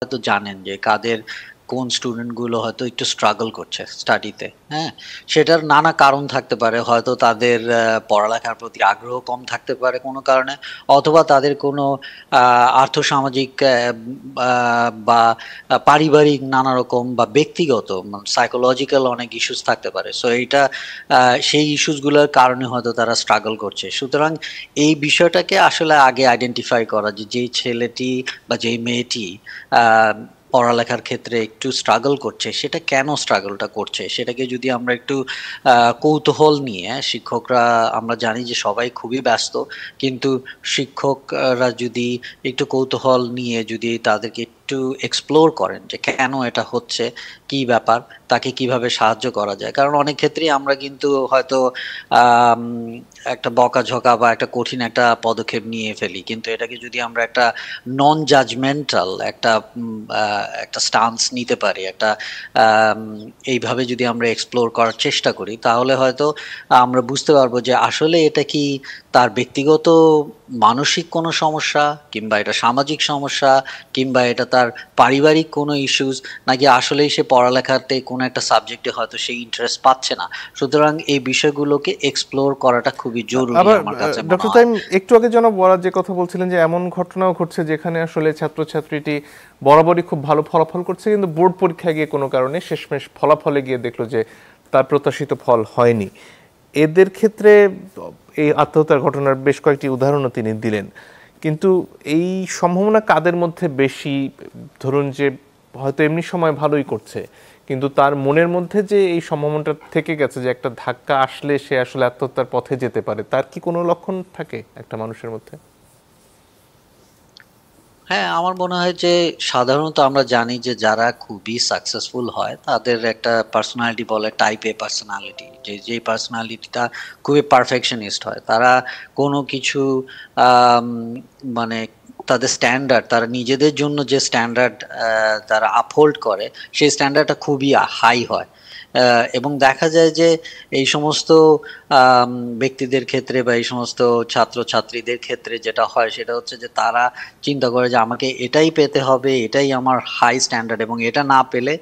হয়তো জানেন যে কাদের কোন স্টুডেন্ট গুলো হয়তো একটু স্ট্রাগল করছে স্টাডিতে, হ্যাঁ? সেটার নানা কারণ থাকতে পারে। হয়তো তাদের পড়ালেখার প্রতি আগ্রহ কম থাকতে পারে কোনো কারণে, অথবা তাদের কোনো আর্থসামাজিক আ বা পারিবারিক নানা রকম বা ব্যক্তিগত সাইকোলজিক্যাল অনেক ইস্যুস থাকতে পারে। সো এইটা আ সেই ইস্যুস গুলার কারণে হয়তো তারা স্ট্রাগল করছে। সুতরাং এই বিষয়টাকে আসলে আগে আইডেন্টিফাই করা যে যেই ছেলেটি বা যেই মেয়েটি আ পড়ালেখার ক্ষেত্রে একটু স্ট্রাগল করছে, সেটা কেন স্ট্রাগলটা করছে? সেটাকে যদি আমরা একটু আ কৌতূহল নিয়ে শিক্ষকরা, আমরা জানি যে সবাই খুবই ব্যস্ত। কিন্তু শিক্ষকরা যদি একটু কৌতূহল নিয়ে যদি তাদেরকে একটু এক্সপ্লোর করেন যে কেন এটা হচ্ছে, কি ব্যাপার, তাকে কিভাবে সাহায্য করা যায়। কারণ অনেক ক্ষেত্রেই আমরা কিন্তু হয়তো আম একটা বকাঝকা বা একটা কঠিন একটা পদক্ষেপ নিয়ে ফেলি। কিন্তু এটাকে যদি আমরা একটা নন জাজমেন্টাল একটা স্টান্স নিতে পারি, একটা আম এইভাবে যদি আমরা এক্সপ্লোর করার চেষ্টা করি, তাহলে হয়তো আমরা বুঝতে পারবো যে আসলে এটা কি তার ব্যক্তিগত মানসিক কোনো সমস্যা, কিংবা এটা সামাজিক সমস্যা, কিংবা এটা তার পারিবারিক কোনো ইস্যুস, নাকি আসলেই সে পড়ালেখাতে কোনো একটা সাবজেক্টে হয়তো সে ইন্টারেস্ট পাচ্ছে না। সুতরাং এই বিষয়গুলোকে এক্সপ্লোর করাটা খুবই জরুরি আবার আমার কাছে মনে ডক্টর হয়। তাইম, একটু আগে যেন বলার যে কথা বলছিলেন যে এমন ঘটনাও ঘটছে যেখানে আসলে ছাত্রছাত্রীটি বরাবরই খুব ভালো ফলাফল করছে, কিন্তু বোর্ড পরীক্ষায় গিয়ে কোনো কারণে শেষমেশ ফলাফলে গিয়ে দেখলো যে তার প্রত্যাশিত ফল হয়নি। এদের ক্ষেত্রে এই আত্মহত্যার ঘটনার বেশ কয়েকটি উদাহরণও তিনি দিলেন। কিন্তু এই সম্ভাবনা কাদের মধ্যে বেশি? ধরুন যে হয়তো এমনি সময় ভালোই করছে, কিন্তু তার মনের মধ্যে যে এই সম্ভাবনাটা থেকে গেছে যে একটা ধাক্কা আসলে সে আসলে আত্মহত্যার পথে যেতে পারে, তার কি কোনো লক্ষণ থাকে একটা মানুষের মধ্যে? হ্যাঁ, আমার মনে হয় যে সাধারণত আমরা জানি যে যারা খুবই সাকসেসফুল হয় তাদের একটা পার্সোনালিটি বলে টাইপ এ পার্সোনালিটি। যে পার্সোনালিটিটা খুবই পারফেকশনিস্ট হয়। তারা কোনো কিছু আম মানে তাদের স্ট্যান্ডার্ড, তারা নিজেদের জন্য যে স্ট্যান্ডার্ড তারা আপহোল্ড করে, সেই স্ট্যান্ডার্ডটা খুবই হাই হয়। এবং দেখা যায় যে এই সমস্ত আম ব্যক্তিদের ক্ষেত্রে বা এই সমস্ত ছাত্রছাত্রীদের ক্ষেত্রে যেটা হয় সেটা হচ্ছে যে তারা চিন্তা করে যে আমাকে এটাই পেতে হবে, এটাই আমার হাই স্ট্যান্ডার্ড, এবং এটা না পেলে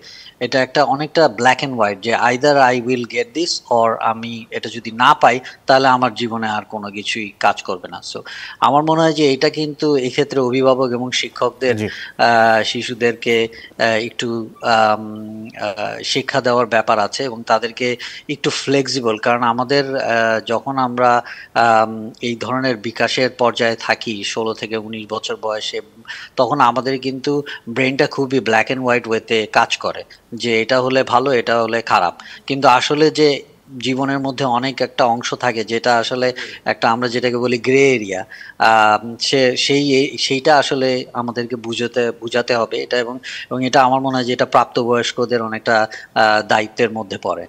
এটা একটা অনেকটা ব্ল্যাক অ্যান্ড হোয়াইট, যে either I will get this or আমি এটা যদি না পাই তাহলে আমার জীবনে আর কোনো কিছুই কাজ করবে না। সো আমার মনে হয় যে এটা কিন্তু এক্ষেত্রে অভিভাবক এবং শিক্ষকদের জি। শিশুদেরকে একটু আম আ শিক্ষা দেওয়ার ব্যাপার আছে, এবং তাদেরকে একটু ফ্লেক্সিবল, কারণ আমাদের যখন আমরা আম এই ধরনের বিকাশের পর্যায়ে থাকি ১৬ থেকে ১৯ বছর বয়সে, তখন আমাদের কিন্তু ব্রেইনটা খুবই ব্ল্যাক অ্যান্ড হোয়াইট ওয়েতে কাজ করে। যে এটা হলে ভালো, এটা হলে খারাপ। কিন্তু আসলে যে জীবনের মধ্যে অনেক একটা অংশ থাকে যেটা আসলে একটা, আমরা যেটাকে বলি গ্রে এরিয়া। সেইটা আসলে আমাদেরকে বুঝাতে হবে এটা, এবং এটা আমার মনে হয় যে এটা প্রাপ্তবয়স্কদের অনেকটা দায়িত্বের মধ্যে পড়ে।